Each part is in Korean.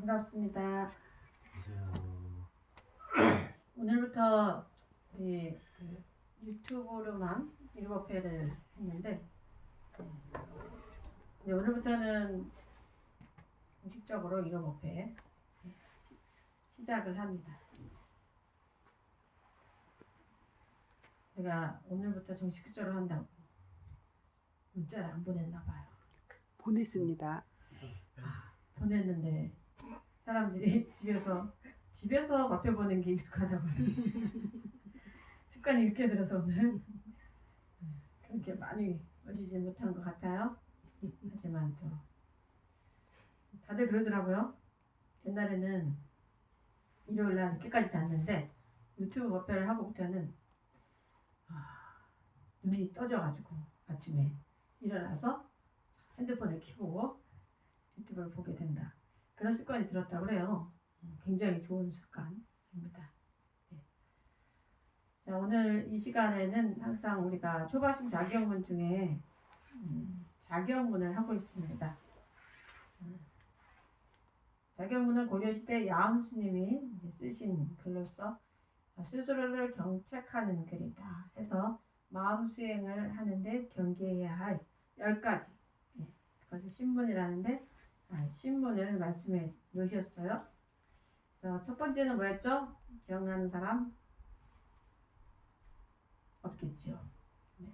반갑습니다. 안녕하세요. 오늘부터 우리 유튜브로만 7회를 했는데 오늘부터는 공식적으로 7회 시작을 합니다. 내가 오늘부터 정식적으로 한다고 문자를 안 보냈나 봐요. 보냈습니다. 보냈는데 사람들이 집에서 마표 보는 게 익숙하다고 습관이 이렇게 들어서 오늘 그렇게 많이 오시지 못한 것 같아요. 하지만 또 다들 그러더라고요. 옛날에는 일요일날 늦게까지 잤는데 유튜브 마표를 하고부터는 눈이 떠져가지고 아침에 일어나서 핸드폰을 켜고 유튜브를 보게 된다. 그런 습관이 들었다고 그래요. 굉장히 좋은 습관입니다. 네. 자, 오늘 이 시간에는 항상 우리가 초바심 자기영문 중에 자기영문을 하고 있습니다. 자기영문은 고려시대 야암스님이 쓰신 글로서 스스로를 경책하는 글이다 해서 마음 수행을 하는데 경계해야 할 10가지, 그것을 신문이라는데 신문을 말씀해 놓으셨어요. 그래서 첫 번째는 뭐였죠? 기억나는 사람? 없겠죠. 네.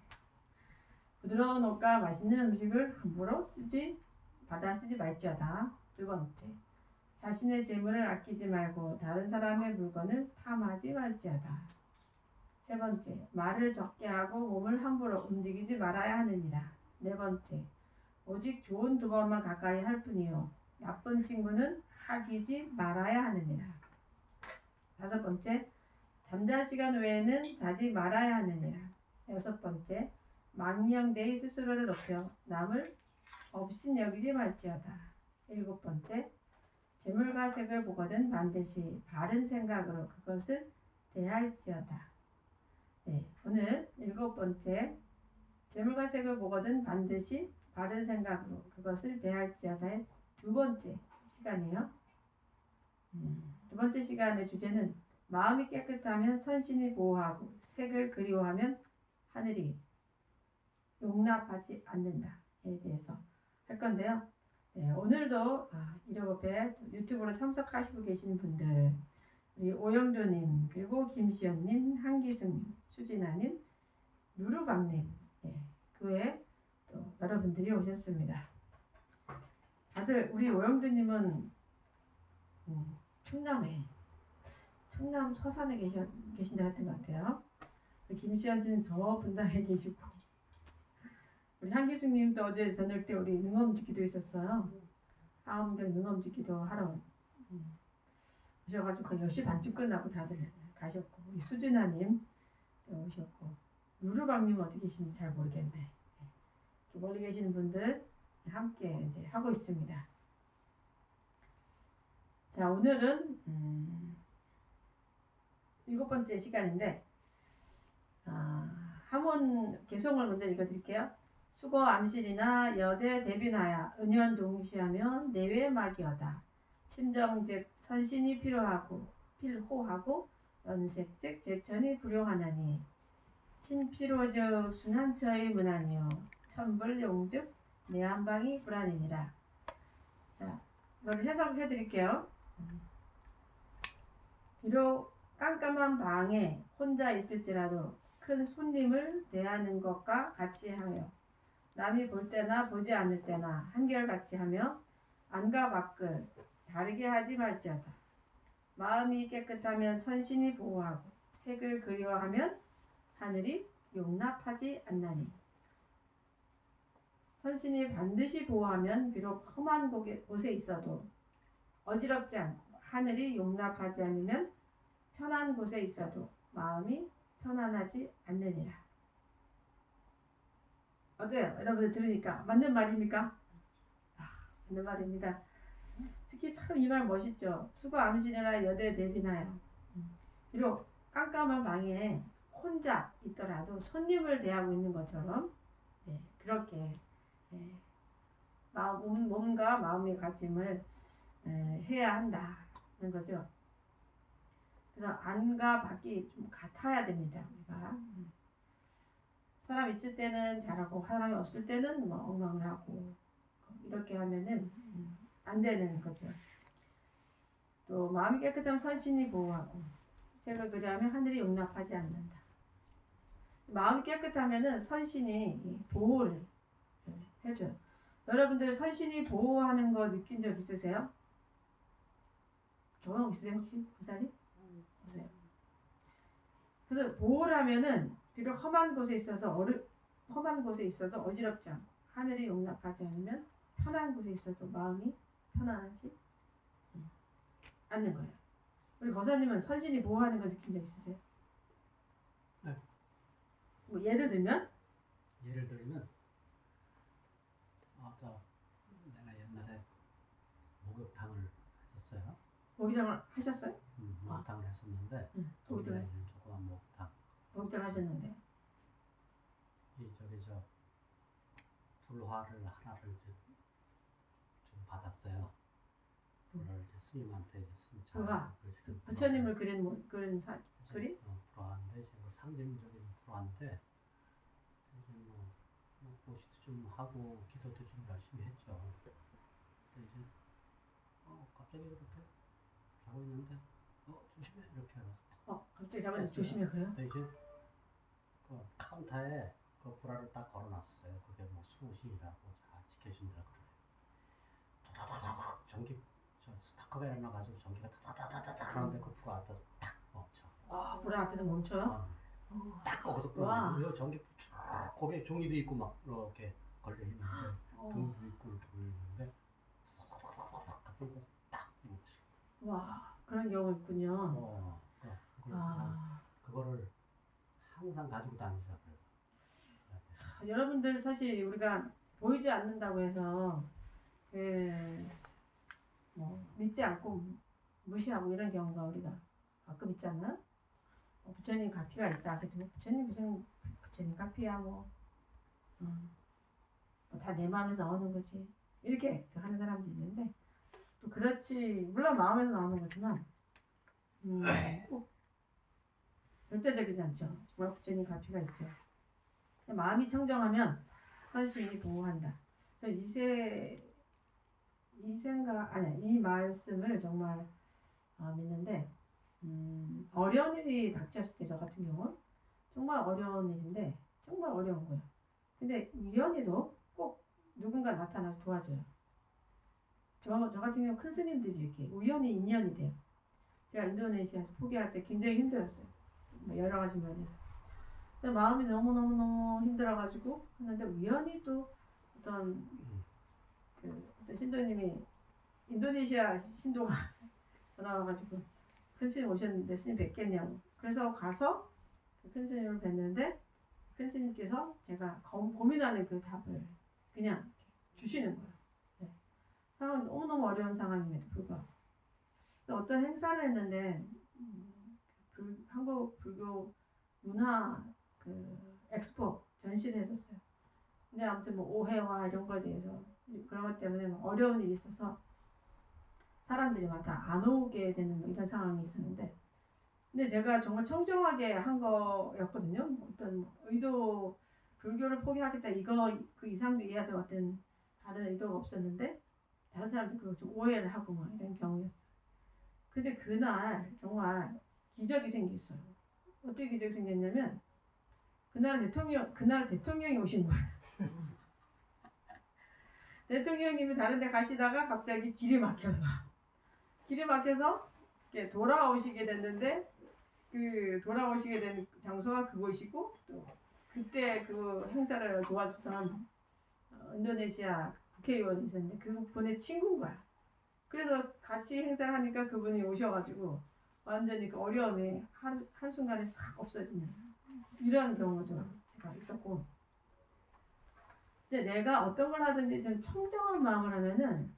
부드러운 옷과 맛있는 음식을 함부로 받아 쓰지 말지어다. 두 번째, 자신의 재물을 아끼지 말고 다른 사람의 물건을 탐하지 말지어다. 세 번째, 말을 적게 하고 몸을 함부로 움직이지 말아야 하느니라. 네 번째, 오직 좋은 두 번만 가까이 할 뿐이요 나쁜 친구는 사귀지 말아야 하느니라. 다섯 번째, 잠잘 시간 외에는 자지 말아야 하느니라. 여섯 번째, 망령되이 스스로를 높여 남을 없인 여기지 말지어다. 일곱 번째, 재물과 색을 보거든 반드시 바른 생각으로 그것을 대할지어다. 네, 오늘 일곱 번째, 재물과 색을 보거든 반드시 바른 생각으로 그것을 대할지어다의 두 번째 시간이에요. 두 번째 시간의 주제는 마음이 깨끗하면 선신이 보호하고 색을 그리워하면 하늘이 용납하지 않는다에 대해서 할 건데요. 네, 오늘도 1회에 유튜브로 참석하시고 계신 분들, 우리 오영도님, 그리고 김시연님, 한기승님, 수진아님, 누르방님, 그 외에 또 여러분들이 오셨습니다. 다들 우리 오영도님은 충남 서산에 계신다 했던 것 같아요. 김시연 씨는 저 분당에 계시고, 우리 한기승님도 어제 저녁 때 우리 능엄주기도 있었어요. 하암경 능엄주기도 하러 오셔가지고 거의 10시 반쯤 끝나고 다들 가셨고, 우리 수진아님 오셨고, 루루방님 어디 계신지 잘 모르겠네. 멀리 계시는 분들 함께 이제 하고 있습니다. 자, 오늘은 7번째 시간인데 함원 개송을 먼저 읽어드릴게요. 수거 암실이나 여대 대비나야 은연 동시하면 내외 막이어다. 심정즉 선신이 필호하고 연색즉 제천이 불용하나니 신필호즉 순한처의 문안이요 천불용즉 내한방이 불안이니라. 자, 이걸 해석해 드릴게요. 비록 깜깜한 방에 혼자 있을지라도 큰 손님을 대하는 것과 같이 하며 남이 볼 때나 보지 않을 때나 한결같이 하며 안과 밖을 다르게 하지 말지어다. 마음이 깨끗하면 선신이 보호하고 색을 그리워하면 하늘이 용납하지 않나니. 선신이 반드시 보호하면 비록 험한 곳에 있어도 어지럽지 않고 하늘이 용납하지 않으면 편한 곳에 있어도 마음이 편안하지 않느니라. 어때요? 여러분들 들으니까 맞는 말입니까? 맞는 말입니다. 특히 참 이 말 멋있죠. 수거 암실이나 여대 대비나요. 비록 깜깜한 방에 혼자 있더라도 손님을 대하고 있는 것처럼 그렇게 몸과 마음의 가짐을 해야 한다는 거죠. 그래서 안과 밖이 좀 같아야 됩니다. 우리가 사람 있을 때는 잘하고 사람이 없을 때는 뭐 엉망을 하고 이렇게 하면은 안 되는 거죠. 또 마음이 깨끗하면 선신이 보호하고 제가 그리하면 하늘이 용납하지 않는다. 마음이 깨끗하면은 선신이 보호를 해줘요. 여러분들 선신이 보호하는 거 느낀 적 있으세요? 경험 있으세요 혹시? 그 자리? 없어요. 그래서 보호를 하면은 비록 험한 곳에 있어도 어지럽지 않고 하늘이 용납하지 않으면 편한 곳에 있어도 마음이 편안하지 않는 거예요. 우리 거사님은 선신이 보호하는 거 느낀 적 있으세요? 네. 뭐 예를 들면 내가 옛날에 목욕탕을 했었어요. 목욕탕을 하셨어요? 목욕탕을 했었는데 목욕탕 거기는 조그만 목욕탕 하셨는데 저 불화를 하나를 이제 좀 받았어요. 그걸 이제 스님한테 이제 스님 불화? 부처님을 그린 그린 그림? 불화인데 이제 뭐 상징적인 불화인데 이제 뭐 보시도 좀 하고 기도도 좀 열심히 했죠. 근데 이제 갑자기 이렇게 자고 있는데 조심해 이렇게 해서 갑자기 잡아서 조심해 그래요? 근데 이제 그 카운터에 그 불화를 딱 걸어놨어요. 그게 뭐 수신이라고 잘 지켜준다 그래요. 전기 스파크가 일어나가지고 전기가 다다다다다 하는데 그 불화 앞에서 딱 멈춰. 불화 앞에서 멈춰요? 딱 거기서 불화. 전기 쭉 거기에 종이도 있고 막 이렇게 걸려 있는데 등도 있고 이렇게 걸려 있는데 다다다다다다 딱 멈춰. 와 그런 경우 있군요. 그거를 항상 가지고 다니자 그래서. 여러분들 사실 우리가 보이지 않는다고 해서 뭐 믿지 않고 무시하고 이런 경우가 우리가 가끔 있지 않나? 부처님 가피가 있다. 그래도 뭐 부처님 무슨 부처님 가피야 뭐 다 내 마음에서 나오는 거지. 이렇게 하는 사람도 있는데 또 그렇지 물론 마음에서 나오는 거지만 꼭 절대적이지 않죠. 정말 부처님 가피가 있죠. 마음이 청정하면 선신이 보호한다. 저 이 말씀을 정말 믿는데 어려운 일이 닥쳤을 때 저 같은 경우 정말 어려운 일인데 정말 어려운 거예요. 근데 우연히도 꼭 누군가 나타나서 도와줘요. 저 같은 경우 큰 스님들이 이렇게 우연히 인연이 돼요. 제가 인도네시아에서 포기할 때 굉장히 힘들었어요. 뭐 여러 가지 면에서. 마음이 너무너무 힘들어가지고 했는데 우연히 또 어떤 신도님이 인도네시아 신도가 전화 와가지고 큰 스님 오셨는데 스님 뵙겠냐고 그래서 가서 큰 스님을 뵀는데 큰 스님께서 제가 고민하는 그 답을 그냥 주시는 거예요. 네. 상황이 너무너무 어려운 상황임에도 불구하고 어떤 행사를 했는데 한국 불교 문화 엑스포 전시를 했었어요. 근데 아무튼 뭐 오해와 이런 거에 대해서 그런 것 때문에 뭐 어려운 일이 있어서 사람들이 막 다 안 오게 되는 뭐 이런 상황이 있었는데 근데 제가 정말 청정하게 한 거였거든요. 어떤 의도 불교를 포기하겠다 그 이상도 이해하는 어떤 다른 의도가 없었는데 다른 사람들 그걸 좀 오해를 하고 막 이런 경우였어요. 근데 그날 정말 기적이 생겼어요. 어떻게 기적이 생겼냐면 그날 대통령이 오신 거예요. 대통령님이 다른 데 가시다가 갑자기 길이 막혀서 이렇게 돌아오시게 됐는데 그 돌아오시게 된 장소가 그곳이고 또 그때 그 행사를 도와주던 인도네시아 국회의원이 있었는데 그분의 친구인 거야. 그래서 같이 행사를 하니까 그분이 오셔가지고 완전히 그 어려움이 한순간에 싹 없어지는 이런 경우도 제가 있었고 이제 내가 어떤 걸 하든지 좀 청정한 마음을 하면은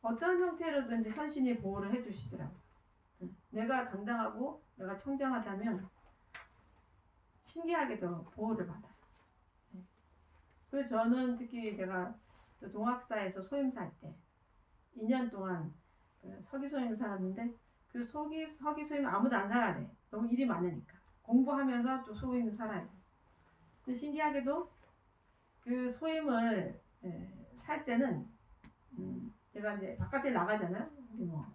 어떤 형태로든지 선신이 보호를 해주시더라고요. 내가 당당하고 내가 청정하다면 신기하게도 보호를 받아요. 그래서 저는 특히 제가 동학사에서 소임사 할 때 2년 동안 그 서기소임 살았는데 그 서기소임 아무도 안 살아래. 너무 일이 많으니까. 공부하면서 또 소임을 살아야 돼. 근데 신기하게도 그 소임을 살 때는 제가 이제 바깥에 나가잖아요. 우리 뭐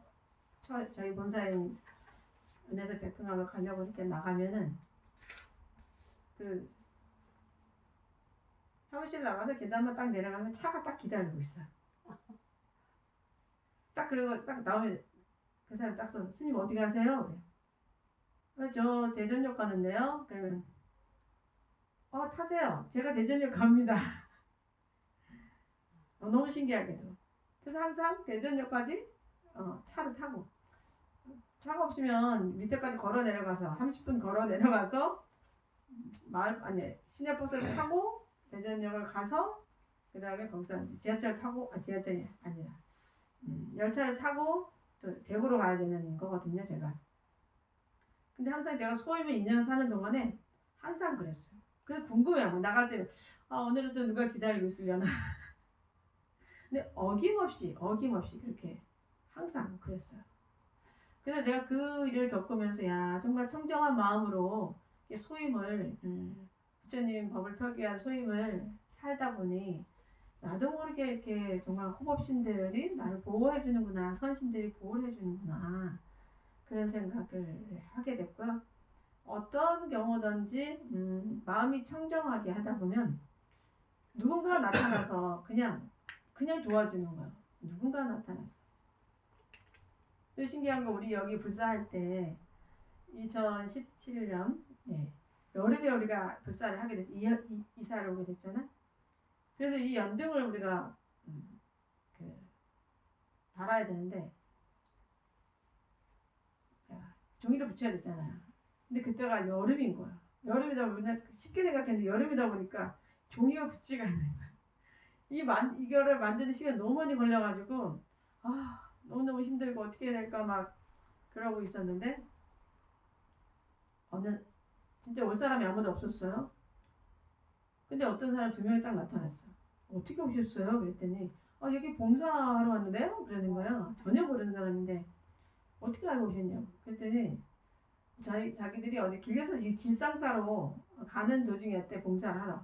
저희 본사인 은혜서 백흥학을 가려고 이렇게 나가면은 그 사무실 나가서 계단만 딱 내려가면 차가 딱 기다리고 있어요. 딱 그리고 딱 나오면 그 사람 딱 써. 스님 어디 가세요? 그래. 저 대전역 가는데요. 그러면 타세요. 제가 대전역 갑니다. 너무 신기하게도. 그래서 항상 대전역까지 차를 타고 차가 없으면 밑에까지 걸어 내려가서 30분 걸어 내려가서 시내버스를 타고 대전역을 가서 그 다음에 거기서 지하철 타고 지하철이 아니라 열차를 타고 또 대구로 가야 되는 거거든요, 제가. 근데 항상 제가 소임을 2년 사는 동안에 항상 그랬어요. 그래서 궁금해요. 나갈 때 오늘은 또 누가 기다리고 있으려나. 근데 어김없이 그렇게 항상 그랬어요. 그래서 제가 그 일을 겪으면서 야 정말 청정한 마음으로 소임을 부처님 법을 표기한 소임을 살다 보니 나도 모르게 이렇게 정말 호법신들이 나를 보호해 주는구나, 선신들이 보호를 해주는구나 그런 생각을 하게 됐고요. 어떤 경우든지 마음이 청정하게 하다 보면 누군가 나타나서 그냥 도와주는 거예요. 누군가 나타나서. 또 신기한 거 우리 여기 불사할 때 2017년 여름에 우리가 불사를 하게 됐어. 이사를 오게 됐잖아. 그래서 이 연등을 우리가 달아야 되는데 종이를 붙여야 되잖아요. 근데 그때가 여름인 거야. 여름이다 보니까 쉽게 생각했는데 여름이다 보니까 종이가 붙지가 않는 거야. 이거를 만드는 시간 너무 많이 걸려가지고 너무너무 힘들고 어떻게 해야 될까 막 그러고 있었는데 진짜 올 사람이 아무도 없었어요. 근데 어떤 사람 2명이 딱 나타났어. 어떻게 오셨어요? 그랬더니 여기 봉사하러 왔는데요? 그러는 거야. 전혀 모르는 사람인데 어떻게 알고 오셨냐고. 그랬더니 자기들이 어디 길에서 길상사로 가는 도중이었대. 봉사를 하러.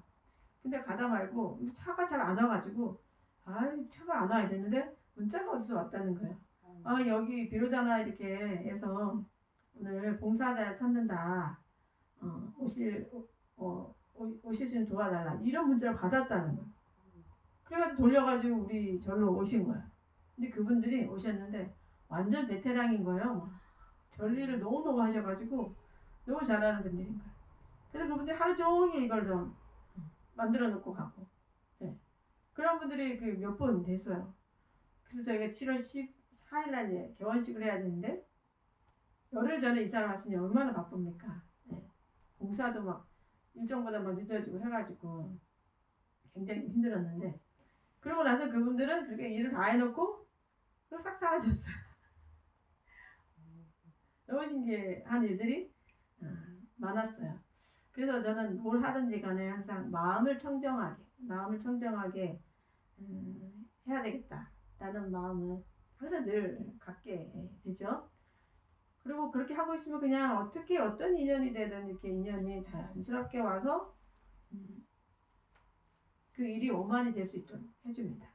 근데 가다 말고 차가 잘 안 와가지고 차가 안 와 이랬는데 문자가 어디서 왔다는 거야. 여기 비로자나 이렇게 해서 오늘 봉사자를 찾는다. 오실 수 있는 도와달라. 이런 문자를 받았다는 거야. 그래가지고 돌려가지고 우리 절로 오신 거야. 근데 그분들이 오셨는데 완전 베테랑인 거예요. 전리를 너무너무 하셔가지고 너무 잘하는 분들인 거야. 그래서 그분들이 하루 종일 이걸 좀 만들어 놓고 가고. 그런 분들이 몇 분 됐어요. 그래서 저희가 7월 14일 날 개원식을 해야 되는데 열흘 전에 이사를 왔으니 얼마나 바쁩니까? 봉사도 막 일정보다 막 늦어지고 해가지고 굉장히 힘들었는데 그러고 나서 그분들은 그렇게 일을 다 해놓고 그리고 싹 사라졌어요. 너무 신기한 일들이 많았어요. 그래서 저는 뭘 하든지 간에 항상 마음을 청정하게 해야 되겠다라는 마음을 항상 늘 갖게 되죠. 그리고 그렇게 하고 있으면 그냥 어떤 인연이 되든 이렇게 인연이 자연스럽게 와서 그 일이 오만이 될 수 있도록 해줍니다.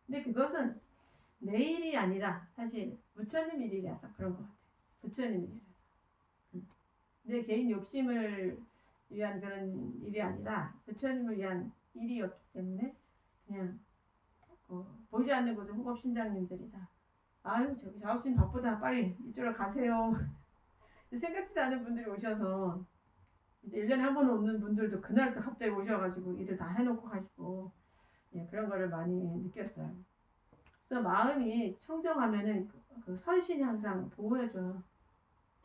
근데 그것은 내 일이 아니라 사실 부처님 일이라서 그런 것 같아요. 부처님 일이라서. 내 개인 욕심을 위한 그런 일이 아니라 부처님을 위한 일이었기 때문에 그냥 보이지 않는 곳에 호법신장님들이다. 저기 자우스님 바쁘다. 빨리 이쪽으로 가세요. 생각지도 않은 분들이 오셔서 이제 1년에 한 번 오는 분들도 그날 또 갑자기 오셔가지고 일을 다 해놓고 가시고 그런 거를 많이 느꼈어요. 그래서 마음이 청정하면은 그 선신이 항상 보호해줘요.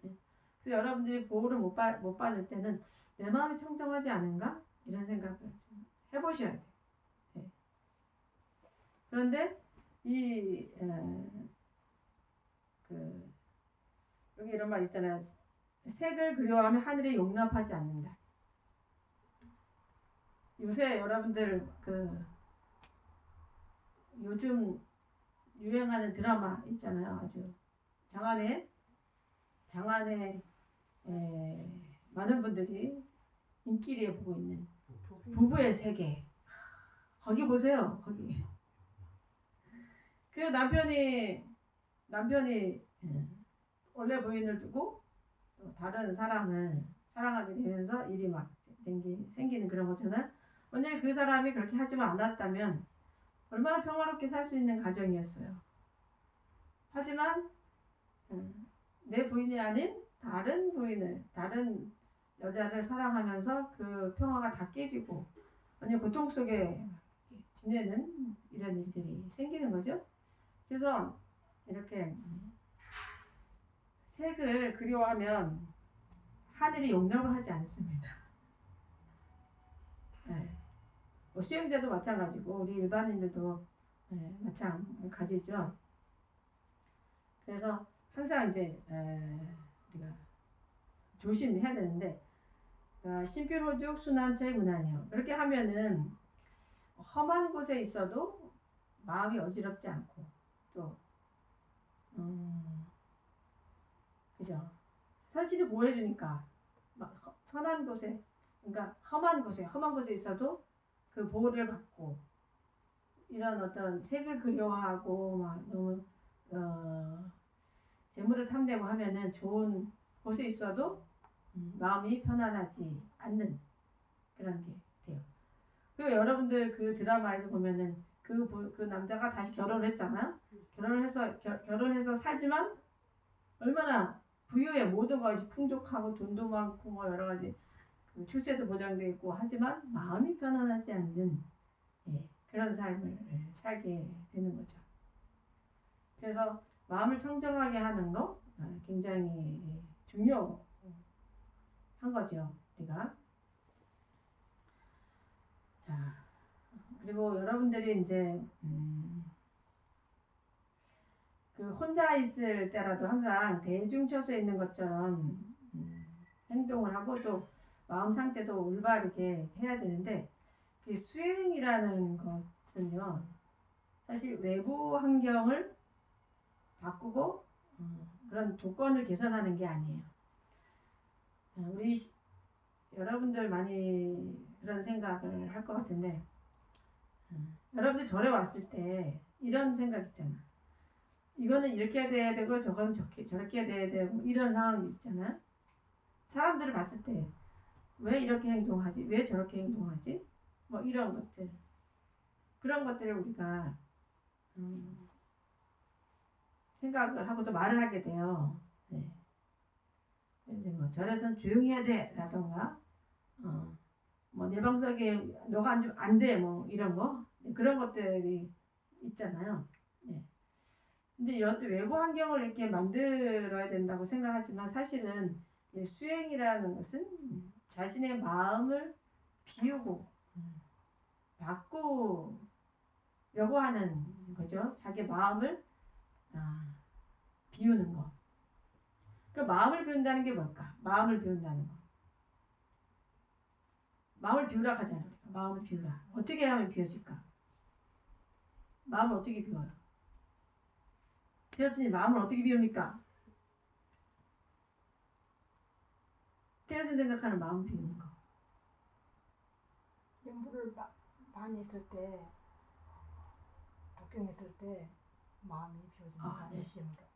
그래서 여러분들이 보호를 못 받을 때는 내 마음이 청정하지 않은가? 이런 생각을 좀 해보셔야 돼요. 그런데 여기 이런 말 있잖아요. 색을 그리워하면 하늘에 용납하지 않는다. 요새 여러분들 요즘 유행하는 드라마 있잖아요. 아주 장안에 많은 분들이 인기리에 보고 있는 부부의 세계. 거기 보세요. 거기. 그 남편이 원래 부인을 두고 또 다른 사람을 사랑하게 되면서 일이 막 생기는 그런 거잖아요. 만약에 그 사람이 그렇게 하지만 않았다면 얼마나 평화롭게 살 수 있는 가정이었어요. 하지만 내 부인이 아닌 다른 여자를 사랑하면서 그 평화가 다 깨지고 완전 고통 속에 지내는 이런 일들이 생기는 거죠. 그래서 이렇게 색을 그리워하면 하늘이 용납을 하지 않습니다. 네. 뭐 수행자도 마찬가지고 우리 일반인들도 마찬가지죠. 그래서 항상 이제 우리가 조심해야 되는데 신필호죽 순환체의 문안이요. 그렇게 하면은 험한 곳에 있어도 마음이 어지럽지 않고 또 그죠? 선신이 보호해주니까 선한 곳에 그러니까 험한 곳에 있어도 그 보호를 받고 이런 어떤 색을 그리워하고 막 너무 재물을 탐내고 하면은 좋은 곳에 있어도 마음이 편안하지 않는 그런 게 돼요. 그 여러분들 그 드라마에서 보면은 그 남자가 다시 결혼을 했잖아. 결혼해서 살지만 얼마나 부유해. 모든 것이 풍족하고 돈도 많고 뭐 여러 가지 그 출세도 보장되어 있고 하지만 마음이 편안하지 않는 그런 삶을 살게 되는 거죠. 그래서 마음을 청정하게 하는 거 굉장히 중요한 거죠. 우리가. 자, 그리고 여러분들이 이제 그 혼자 있을 때라도 항상 대중처소에 있는 것처럼 행동을 하고 또 마음 상태도 올바르게 해야 되는데 그 수행이라는 것은요 사실 외부 환경을 바꾸고 그런 조건을 개선하는 게 아니에요. 우리 여러분들 많이 그런 생각을 할 것 같은데 여러분들 절에 왔을 때 이런 생각 있잖아. 이거는 이렇게 돼야 되고 저건 저렇게 돼야 되고 이런 상황이 있잖아. 사람들을 봤을 때 왜 이렇게 행동하지? 왜 저렇게 행동하지? 뭐 이런 것들. 그런 것들을 우리가 생각을 하고 또 말을 하게 돼요. 네. 이제 뭐 절에서는 조용히 해야 돼 라던가 뭐 내 방석에 너가 앉으면 안 돼 뭐 이런 거 그런 것들이 있잖아요. 네. 근데 이런 외부 환경을 이렇게 만들어야 된다고 생각하지만 사실은 수행이라는 것은 자신의 마음을 비우고 바꾸려고 하는 거죠. 자기 마음을 비우는 거. 그 마음을 비운다는 게 뭘까? 마음을 비운다는 거. 마음을 비우라 하잖아요. 마음을 비우라. 어떻게 하면 비워질까? 마음을 어떻게 비워요? 태어스님 마음을 어떻게 비웁니까? 태어스 생각하는 마음 비우는 거. 연부를 많이 했을 때, 독경했을 때 마음이 비워진다. 네. 열심으로.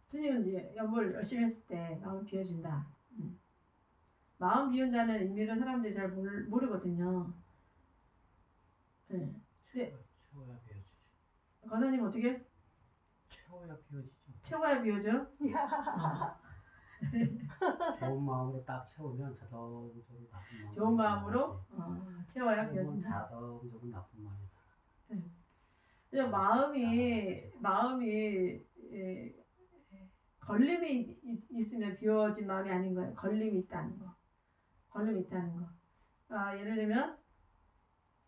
스님은 이제 연보를 열심히 했을 때 마음을 비워준다. 마음 비운다는 의미를 사람들이 잘 모르거든요. 네. 채워야 비워지죠. 거사님 어떻게? 채워야 비워지죠. 채워야 비워져? 좋은 마음으로 딱 채우면 자동적으로 나쁜 마음. 좋은 마음으로 채워야 비워진다. 자동적으로 나쁜 마음이 그냥 마음이 걸림이 있으면 비워진 마음이 아닌 거예요. 걸림이 있다는 거. 예를 들면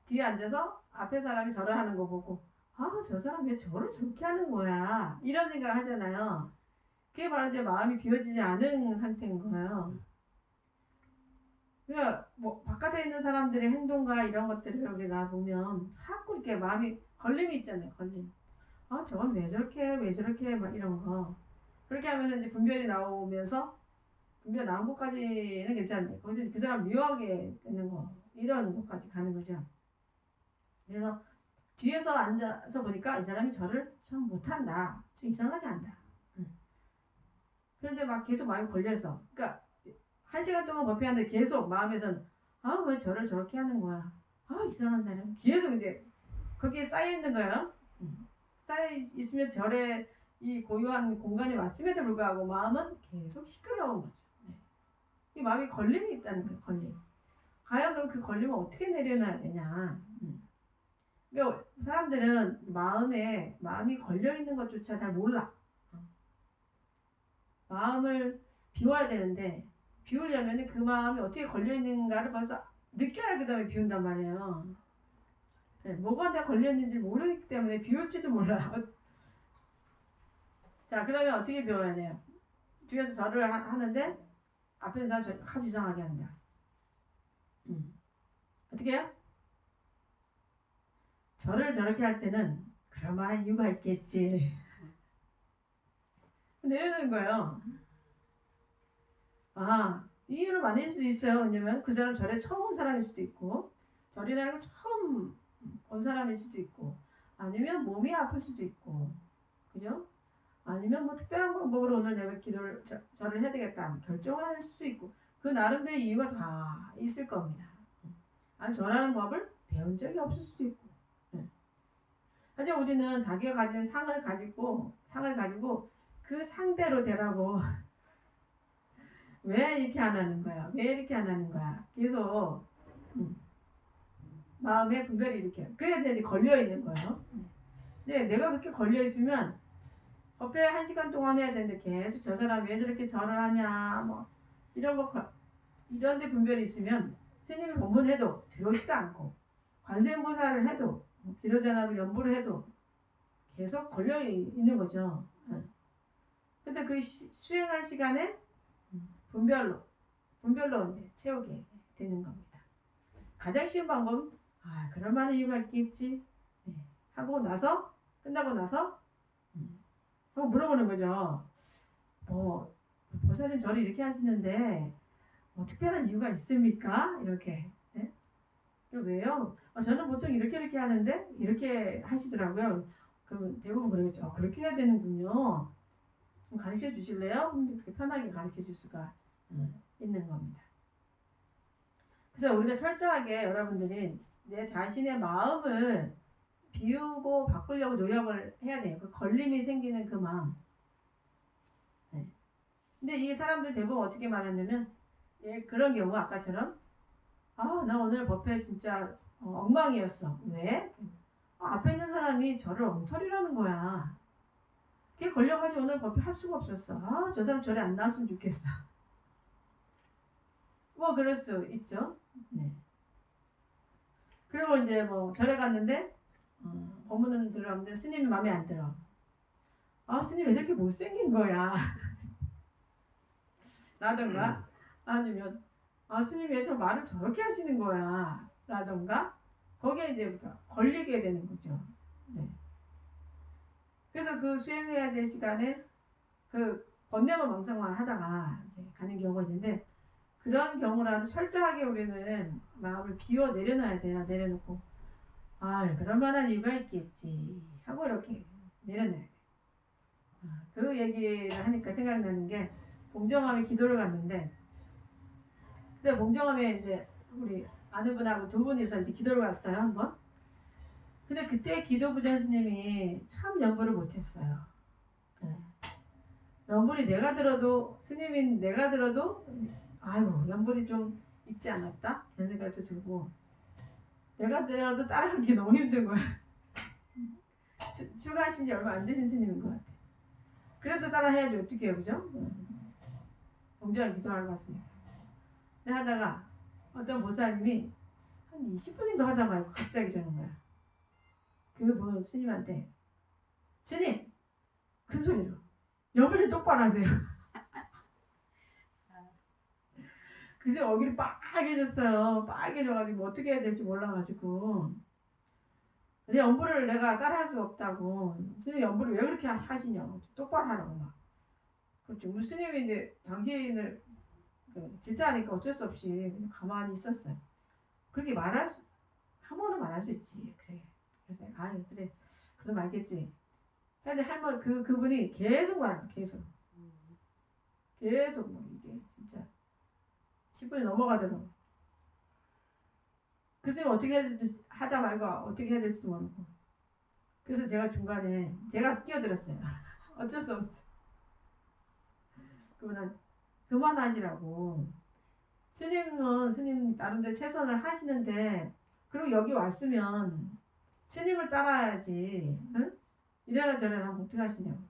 뒤에 앉아서 앞에 사람이 절을 하는 거 보고 저 사람 왜 절을 저렇게 하는 거야 이런 생각을 하잖아요. 그게 바로 이제 마음이 비워지지 않은 상태인 거예요. 그러니까 뭐 바깥에 있는 사람들의 행동과 이런 것들을 우리가 보면 자꾸 이렇게 마음이 걸림이 있잖아요. 걸림. 아 저건 왜 저렇게 해? 왜 저렇게 해? 막 이런 거. 그렇게 하면서 이제 분별이 나오면서 분별 나온 것까지는 괜찮은데 거기서 이제 그 사람 미워하게 되는 거 이런 것까지 가는 거죠. 그래서 뒤에서 앉아서 보니까 이 사람이 저를 참 못한다. 좀 이상하게 한다. 그런데 막 계속 마음이 걸려서 그러니까 1시간 동안 법회하는데 계속 마음에서는 아 왜 저를 저렇게 하는 거야. 아 이상한 사람. 계속 이제 거기에 쌓여 있는 거예요. 쌓여 있으면 절에 이 고요한 공간이 왔음에도 불구하고 마음은 계속 시끄러운 거죠. 네. 이 마음이 걸림이 있다는 거예요. 걸림. 과연 그럼 그 걸림을 어떻게 내려놔야 되냐. 그러니까 사람들은 마음이 걸려 있는 것조차 잘 몰라. 마음을 비워야 되는데 비우려면 그 마음이 어떻게 걸려 있는가를 벌써 느껴야 그 다음에 비운단 말이에요. 네, 뭐가 내가 걸려 있는지 모르기 때문에 비울지도 몰라. 자 그러면 어떻게 비워야 돼요? 뒤에서 절을 하는데 앞에 있는 사람 저를 아주 이상하게 한다. 어떻게 해요? 절을 저렇게 할 때는 그럴 만한 이유가 있겠지. 내려놓는 거예요. 아, 이유는 많을 수도 있어요. 왜냐면 그 사람 절에 처음 온 사람일 수도 있고, 절이라는 걸 처음 온 사람일 수도 있고, 아니면 몸이 아플 수도 있고, 그죠? 아니면 뭐 특별한 방법으로 오늘 내가 절을 해야 되겠다 결정을 할 수도 있고, 그 나름대로 이유가 다 있을 겁니다. 아니 절하는 법을 배운 적이 없을 수도 있고. 하지만 우리는 자기가 가진 상을 가지고 그 상대로 되라고 왜 이렇게 안 하는 거야? 왜 이렇게 안 하는 거야? 계속 마음에 분별이 이렇게 그게 이제 걸려 있는 거예요. 근데 내가 그렇게 걸려 있으면 법회 1시간 동안 해야 되는데 계속 저 사람 왜 저렇게 절을 하냐 뭐 이런 데 분별이 있으면 스님이 법문해도 들어오지도 않고 관세음보살을 해도 비로자나를 연부를 해도 계속 걸려 있는 거죠. 근데 그 수행할 시간에 분별로 이제 채우게 되는 겁니다. 가장 쉬운 방법은 그럴 만한 이유가 있겠지 하고 나서 끝나고 나서 한번 물어보는 거죠. 보살님 절을 이렇게 하시는데 뭐 특별한 이유가 있습니까? 이렇게. 네? 왜요? 저는 보통 이렇게 하는데 이렇게 하시더라고요. 그러면 대부분 그러겠죠. 그렇게 해야 되는군요. 좀 가르쳐 주실래요? 그렇게 편하게 가르쳐 줄 수가 있는 겁니다. 그래서 우리가 철저하게 여러분들이 내 자신의 마음을 비우고 바꾸려고 노력을 해야 돼요. 그 걸림이 생기는 그 마음. 네. 근데 이 사람들 대부분 어떻게 말하냐면 그런 경우 아까처럼 나 오늘 법회 진짜 엉망이었어. 왜? 앞에 있는 사람이 저를 엉터리라는 거야. 그게 걸려가지고 오늘 법회 할 수가 없었어. 저 사람 절에 안 나왔으면 좋겠어. 뭐 그럴 수 있죠. 네. 그리고 이제 뭐 절에 갔는데 법문을 들어갔는데 스님이 마음에 안 들어. 스님 왜 저렇게 못생긴 거야. 라던가 아니면 스님 왜 저 말을 저렇게 하시는 거야 라던가 거기에 이제 걸리게 되는 거죠. 네. 그래서 그 수행해야 될 시간에 그 번뇌만 망상만 하다가 이제 가는 경우가 있는데 그런 경우라도 철저하게 우리는 마음을 비워 내려놔야 돼요. 내려놓고 그럴 만한 이유가 있겠지 하고 이렇게 내려놔야 돼요. 그 얘기를 하니까 생각나는 게 봉정암에 기도를 갔는데 그때 봉정암에 이제 우리 아는 분하고 두 분이서 이제 기도를 갔어요 한번. 근데 그때 기도부전 스님이 참 연부를 못했어요. 연불이 내가 들어도 스님인 내가 들어도 연불이 좀 있지 않았다 이런 생각도 들고 내가 들어도 따라하기 너무 힘든 거야. 출가하신 지 얼마 안 되신 스님인 것 같아. 그래도 따라 해야지 어떻게 해요, 그죠? 봉정암 기도하러 갔으니까. 근데 하다가 어떤 보살님이 한 20분인가 하다 말고 갑자기 이러는 거야. 그 스님한테 스님 큰 소리로 연불 좀 똑바로 하세요. 그새 얼굴이 빨개졌어요. 빨개져가지고 어떻게 해야 될지 몰라가지고 내 엄부를 내가 따라할 수 없다고. 스님이 엄부를 왜 그렇게 하시냐고. 똑바로 하라고 막. 그렇죠. 우리 스님이 이제 장기인을 질타하니까 어쩔 수 없이 그냥 가만히 있었어요. 그렇게 한 번은 말할 수 있지. 그래. 그래서 아유 그래. 그럼 알겠지. 근데 할머니 그분이 계속 말하는 계속. 계속 뭐 이게 진짜 10분이 넘어가더라고. 그 스님 어떻게 해야 될지 하다 말고 어떻게 해야 될지도 모르고. 그래서 제가 중간에 제가 끼어들었어요. 어쩔 수 없어. 그분은 그만하시라고. 스님은 스님 나름대로 최선을 하시는데 그리고 여기 왔으면 스님을 따라야지. 응? 이래라 저래라 하면 어떻게 하시냐고.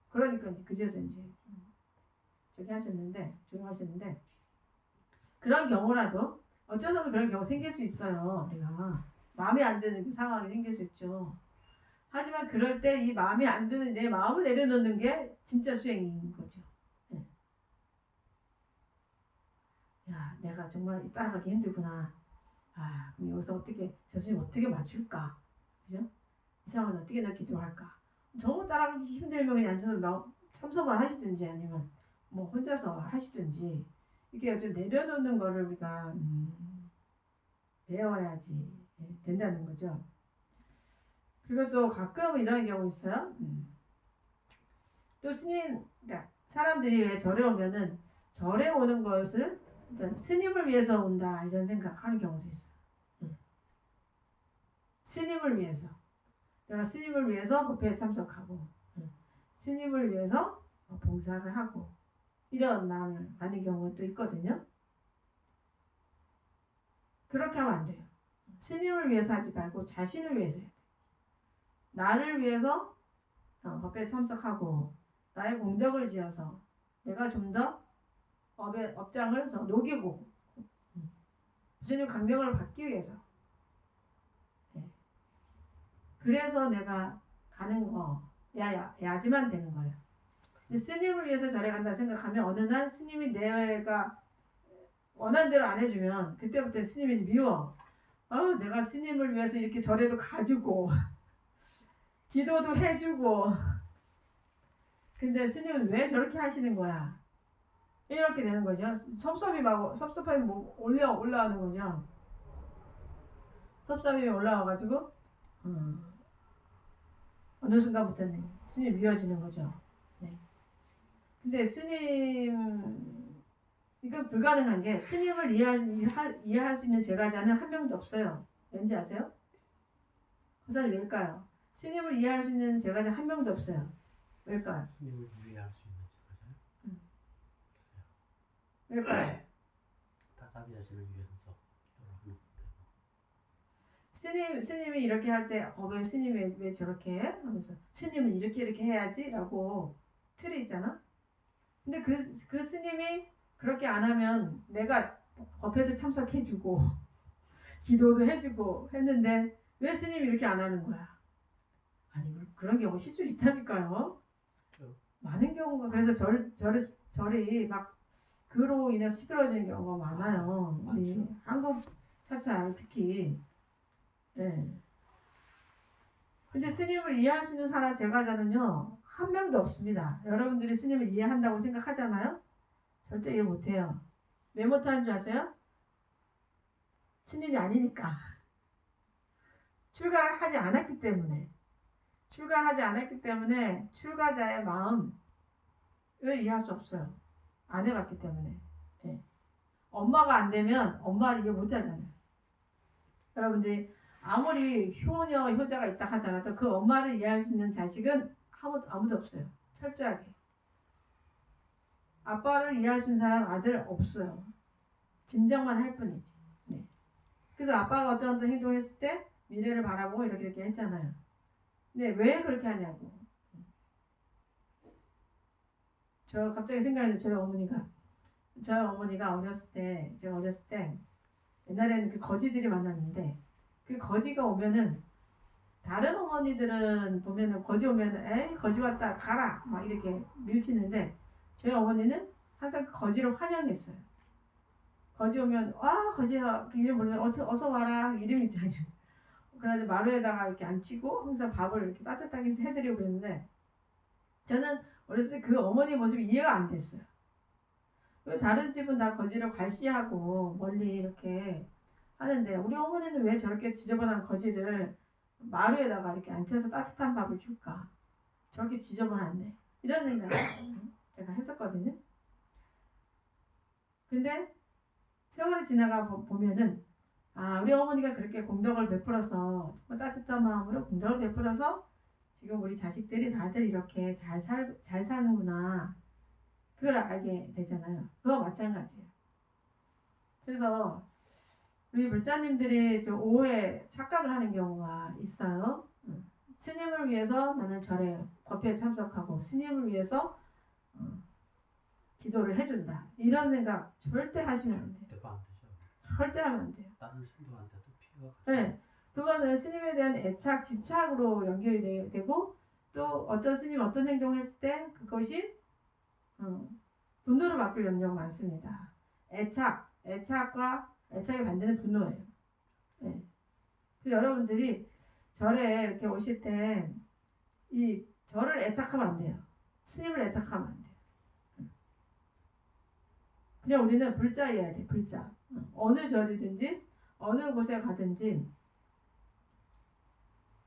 그러니까 이제 그제서 이제 저기 하셨는데 조용하셨는데 그런 경우라도 어쩌면 그런 경우 생길 수 있어요. 우리가 마음에 안 드는 그 상황이 생길 수 있죠. 하지만 그럴 때 이 마음에 안 드는 내 마음을 내려놓는 게 진짜 수행인 거죠. 네. 야, 내가 정말 따라가기 힘들구나. 아, 그럼 여기서 어떻게 저 스님 어떻게 맞출까? 그죠? 이 상황에서 어떻게 나 기도할까? 정말 따라가기 힘들면 그냥 앉아서 참석만 하시든지 아니면 뭐 혼자서 하시든지 이게 좀 내려놓는 거를 우리가 배워야지 된다는 거죠. 그리고 또 가끔 이런 경우 있어요. 또 스님, 그러니까 사람들이 왜 절에 오면은 절에 오는 것을 일단 스님을 위해서 온다 이런 생각하는 경우도 있어요. 스님을 위해서. 내가 스님을 위해서 법회에 참석하고 스님을 위해서 봉사를 하고 이런 마음을 가는 경우가 또 있거든요. 그렇게 하면 안 돼요. 스님을 위해서 하지 말고 자신을 위해서 해야 돼요. 나를 위해서 법회에 참석하고 나의 공덕을 지어서 내가 좀 더 업장을 녹이고 스님 강명을 받기 위해서 그래서 내가 가는 거 야지만 되는 거예요. 근데 스님을 위해서 절에 간다 생각하면 어느 날 스님이 내가 원하는 대로 안 해주면 그때부터 스님이 미워. 내가 스님을 위해서 이렇게 절에도 가주고 기도도 해주고 근데 스님은 왜 저렇게 하시는 거야? 이렇게 되는 거죠. 섭섭함이 올라오는 거죠. 섭섭함이 올라와가지고 어느 순간부터는 스님이 미워지는 거죠. 네. 근데 스님 이건 불가능한 게 스님을 이해할 수 있는 제가자는 한 명도 없어요. 왠지 아세요? 그 사람이 왜일까요? 스님을 이해할 수 있는 제가자 한 명도 없어요. 왜일까요? 스님을 이해할 수 있는 제가자요? 왜일까요? 다 자기 자신을 위해서 기도를 하는 건데. 스님이 이렇게 할 때, 왜 스님이 왜 저렇게 해? 하면서 스님은 이렇게 해야지 라고 틀이 있잖아? 근데 그 스님이 그렇게 안 하면 내가 법회도 참석해주고 기도도 해주고 했는데 왜 스님이 이렇게 안 하는 거야? 아니 그런 경우 실수 있다니까요. 많은 경우가 그래서 절이 막 그로 인해서 시끄러지는 경우가 많아요. 우리 한국 사찰 특히. 예. 근데 스님을 이해할 수 있는 사람 제가자는요 한 명도 없습니다. 여러분들이 스님을 이해한다고 생각하잖아요. 절대 이해 못해요. 왜 못하는 줄 아세요? 스님이 아니니까. 출가를 하지 않았기 때문에. 출가자의 마음을 이해할 수 없어요. 안 해봤기 때문에. 네. 엄마가 안 되면 엄마를 이해 못하잖아요. 여러분들이 아무리 효자가 있다 하더라도 그 엄마를 이해할 수 있는 자식은 아무도 없어요. 철저하게. 아빠를 이해할 수 있는 사람 아들 없어요. 진정만 할 뿐이지. 네. 그래서 아빠가 어떤 행동을 했을 때 미래를 바라보고 이렇게 했잖아요. 근데 왜 그렇게 하냐고. 저 갑자기 생각나는 저희 어머니가 제가 어렸을 때 옛날에는 그 거지들이 많았는데 그 거지가 오면은 다른 어머니들은 보면은 거지 오면은 에이 거지 왔다 가라 막 이렇게 밀치는데 저희 어머니는 항상 거지를 환영했어요. 거지 오면 와 거지야 그 이름 부르면 어서 와라 이름 있잖아요. 그런데 마루에다가 이렇게 앉히고 항상 밥을 이렇게 따뜻하게 해드리고 그랬는데 저는 어렸을 때 그 어머니 모습이 이해가 안 됐어요. 왜 다른 집은 다 거지를 괄시하고 멀리 이렇게 하는데 우리 어머니는 왜 저렇게 지저분한 거지를 마루에다가 이렇게 앉혀서 따뜻한 밥을 줄까? 저렇게 지저분한데 이런 생각을 제가 했었거든요. 근데 세월이 지나가 보면은 우리 어머니가 그렇게 공덕을 베풀어서 정말 따뜻한 마음으로 공덕을 베풀어서 지금 우리 자식들이 다들 이렇게 잘 사는구나. 그걸 알게 되잖아요. 그거 마찬가지예요. 그래서 우리 불자님들이 좀 오해 착각을 하는 경우가 있어요. 스님을 위해서 나는 절에 법회에 참석하고 스님을 위해서 기도를 해준다. 이런 생각 절대 하시면 안 돼요. 대박 안 되죠. 절대 하면 안 돼요. 다른 신도한테도 피해가 네, 그거는 스님에 대한 애착, 집착으로 연결이 되고 또 어떤 스님 어떤 행동을 했을 때 그것이 분노로 바뀔 염려가 많습니다. 애착이 반대는 분노예요. 네. 여러분들이 절에 이렇게 오실 때 이 절을 애착하면 안 돼요. 스님을 애착하면 안 돼요. 그냥 우리는 불자여야 돼. 불자. 어느 절이든지 어느 곳에 가든지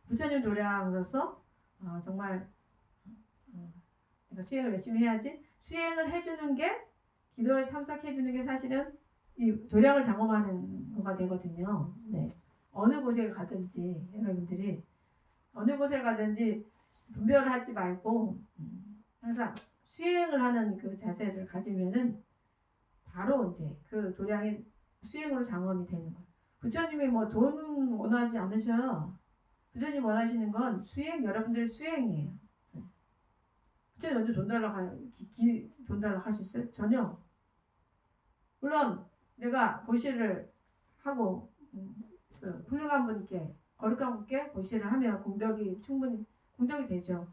부처님 도량으로서 정말 수행을 열심히 해야지. 수행을 해주는 게 기도에 참석해주는 게 사실은 이 도량을 장엄하는 거가 되거든요. 네. 어느 곳에 가든지 여러분들이 어느 곳에 가든지 분별을 하지 말고 항상 수행을 하는 그 자세를 가지면은 바로 이제 그 도량의 수행으로 장엄이 되는 거예요. 부처님이 뭐 돈 원하지 않으셔요. 부처님 원하시는 건 수행, 여러분들의 수행이에요. 부처님 언제 돈 달라고 하셨어요? 전혀. 물론 내가 보시를 하고 훌륭한 분께 거룩한 분께 보시를 하면 충분히 공덕이 되죠.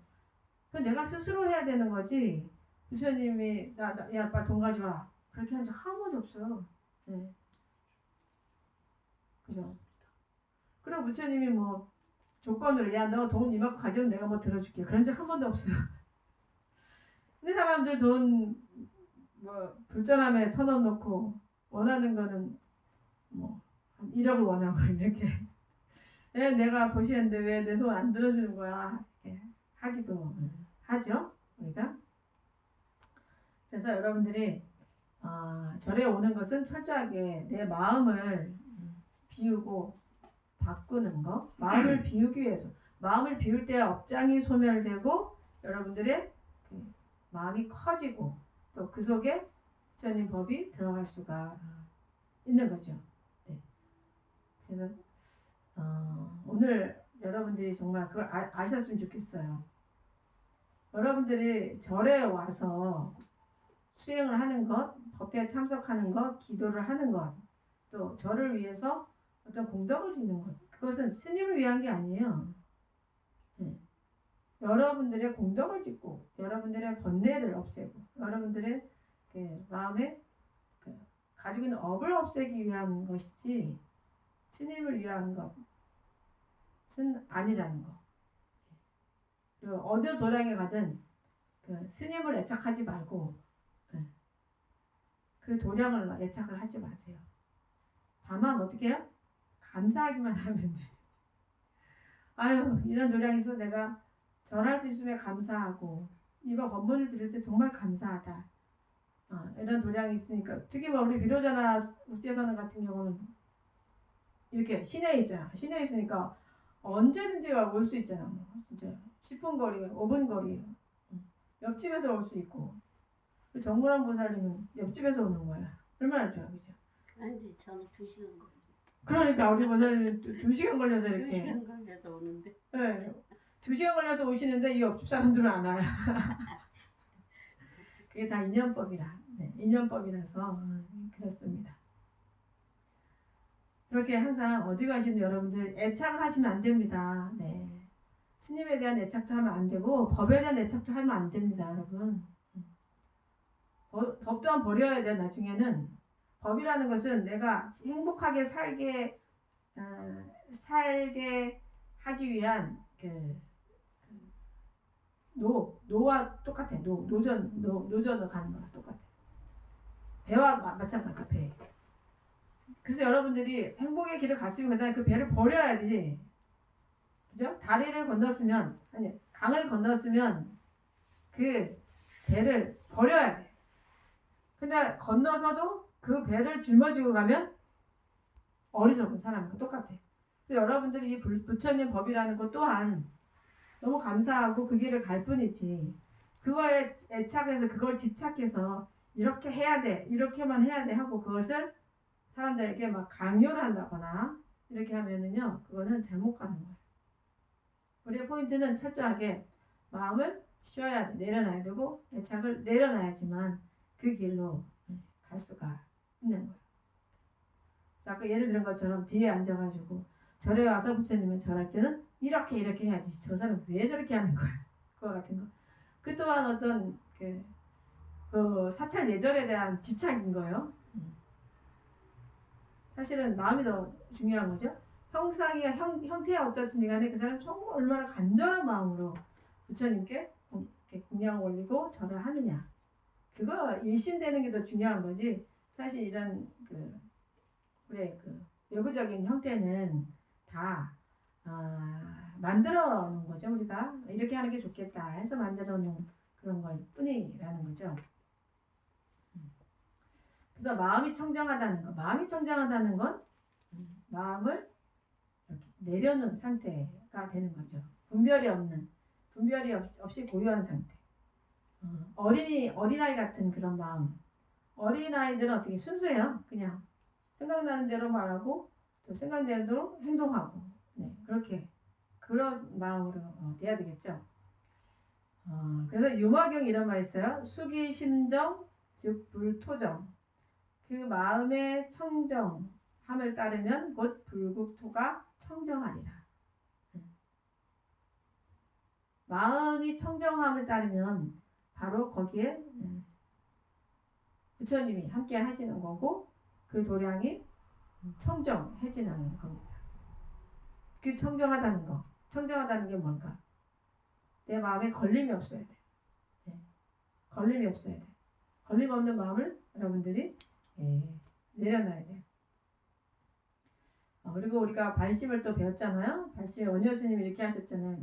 그 내가 스스로 해야 되는 거지. 부처님이 야 빨리 돈 가져와 그렇게 한 적 한 번도 없어요. 네. 그죠? 그리고 부처님이 뭐 조건으로 야 너 돈 이만큼 가져오면 내가 뭐 들어줄게 그런 적 한 번도 없어요. 근데 사람들 돈 뭐 불전함에 1,000원 넣고 원하는 거는 뭐 한 1억을 원하고 이렇게 왜 내가 보시는데 왜 내 손 안 들어주는 거야 이렇게 하기도 하죠 우리가. 그래서 여러분들이 절에 오는 것은 철저하게 내 마음을 비우고 바꾸는 거, 마음을 비우기 위해서 마음을 비울 때 업장이 소멸되고 여러분들의 마음이 커지고 또 그 속에 부처님 법이 들어갈 수가 있는 거죠. 네. 그래서 오늘 여러분들이 정말 그걸 아셨으면 좋겠어요. 여러분들이 절에 와서 수행을 하는 것, 법회에 참석하는 것, 기도를 하는 것, 또 절을 위해서 어떤 공덕을 짓는 것, 그것은 스님을 위한 게 아니에요. 네. 여러분들의 공덕을 짓고, 여러분들의 번뇌를 없애고, 여러분들의 마음에 가지고 있는 업을 없애기 위한 것이지, 스님을 위한 것은 아니라는 거. 그리고 어느 도량에 가든 스님을 애착하지 말고 그 도량을 애착을 하지 마세요. 다만 어떻게 해요? 감사하기만 하면 돼. 아유 이런 도량이 있어 내가 절할 수 있음에 감사하고 이번 법문을 들을 때 정말 감사하다. 이런 도량이 있으니까 특히 뭐 우리 비로자나 국제선언 같은 경우는 이렇게 시내에 있잖아. 시내에 있으니까 언제든지 올 수 있잖아. 뭐 진짜 10분 거리, 5분 거리 옆집에서 올 수 있고 정무란 보살님은 옆집에서 오는 거야. 얼마나 좋아 그죠? 아니 저는 2시간 걸려. 그러니까 우리 보살님 2시간 걸려서 이렇게 2시간 걸려서 오는데. 네. 2시간 걸려서 오시는데 이 옆집 사람들은 안 와요. 그게 다 인연법이라. 네, 인연법이라서 그렇습니다. 그렇게 항상 어디 가시는 여러분들 애착을 하시면 안 됩니다. 네. 스님에 대한 애착도 하면 안 되고 법에 대한 애착도 하면 안 됩니다, 여러분. 법 또한 버려야 돼요. 나중에는 법이라는 것은 내가 행복하게 살게 살게 하기 위한 노와 똑같아. 노전을 가는 거랑 똑같아. 배와 마찬가지 배. 그래서 여러분들이 행복의 길을 갔으면 그다음에 그 배를 버려야 되지. 그죠? 다리를 건넜으면 아니 강을 건넜으면 그 배를 버려야 돼. 근데 건너서도 그 배를 짊어지고 가면 어리석은 사람과 똑같아. 그래서 여러분들이 이 부처님 법이라는 것 또한 너무 감사하고 그 길을 갈 뿐이지. 그거에 애착해서 그걸 집착해서 이렇게 해야 돼, 이렇게만 해야 돼 하고 그것을 사람들에게 막 강요를 한다거나 이렇게 하면은요, 그거는 잘못 가는 거예요. 우리의 포인트는 철저하게 마음을 쉬어야 돼, 내려놔야 되고 애착을 내려놔야지만 그 길로 갈 수가 있는 거예요. 그래서 아까 예를 들은 것처럼 뒤에 앉아가지고 절에 와서 부처님은 절할 때는 이렇게 해야지. 저 사람 왜 저렇게 하는 거야? 그거 같은 거. 그 또한 어떤 그 사찰 예절에 대한 집착인 거예요. 사실은 마음이 더 중요한 거죠. 형태가 어떻든지 간에 그 사람 정말 얼마나 간절한 마음으로 부처님께 공양을 올리고 절을 하느냐. 그거 일심되는 게 더 중요한 거지. 사실 이런 우리의 외부적인 형태는 다 만들어 놓은 거죠. 우리가 이렇게 하는 게 좋겠다 해서 만들어 놓은 그런 걸 뿐이라는 거죠. 그래서 마음이 청정하다는 거. 마음이 청정하다는 건 마음을 이렇게 내려놓은 상태가 되는 거죠. 분별이 없이 고요한 상태. 어린아이 같은 그런 마음. 어린아이들은 어떻게 순수해요. 그냥 생각나는 대로 말하고 또 생각나는 대로 행동하고 그렇게 그런 마음으로 돼야 되겠죠. 그래서 유마경 이런 말 있어요. 수기심정 즉 불토정. 그 마음의 청정함을 따르면 곧 불국토가 청정하리라. 마음이 청정함을 따르면 바로 거기에 부처님이 함께 하시는 거고 그 도량이 청정해지는 겁니다. 그 청정하다는 게 뭔가? 내 마음에 걸림이 없어야 돼. 걸림이 없어야 돼. 걸림 없는 마음을 여러분들이 내려놔야 돼. 그리고 우리가 발심을 또 배웠잖아요. 발심 원효 스님이 이렇게 하셨잖아요.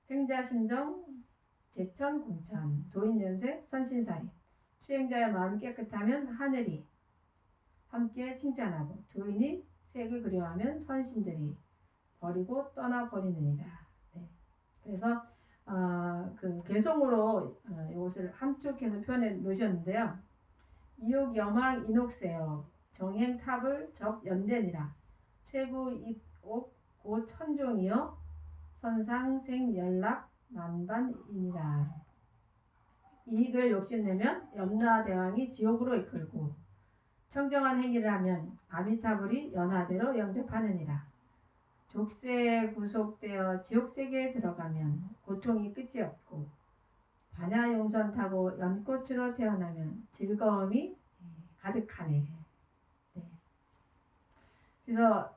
행자심정 제천공천 도인연세 선신사리. 수행자의 마음이 깨끗하면 하늘이 함께 칭찬하고 도인이 색을 그려하면 선신들이 버리고 떠나버리느니라. 그래서 그 개성으로 이것을 함축해서 표현해 놓으셨는데요. 이옥 여망 인옥세요 정행탑을 접연대니라. 최고 입옥 고 천종이요 선상생 연락 만반이니라. 이익을 욕심내면 염라대왕이 지옥으로 이끌고 청정한 행위를 하면 아미타불이 연화대로 영접하느니라. 족쇄에 구속되어 지옥세계에 들어가면 고통이 끝이 없고 반야용선 타고 연꽃으로 태어나면 즐거움이 가득하네. 그래서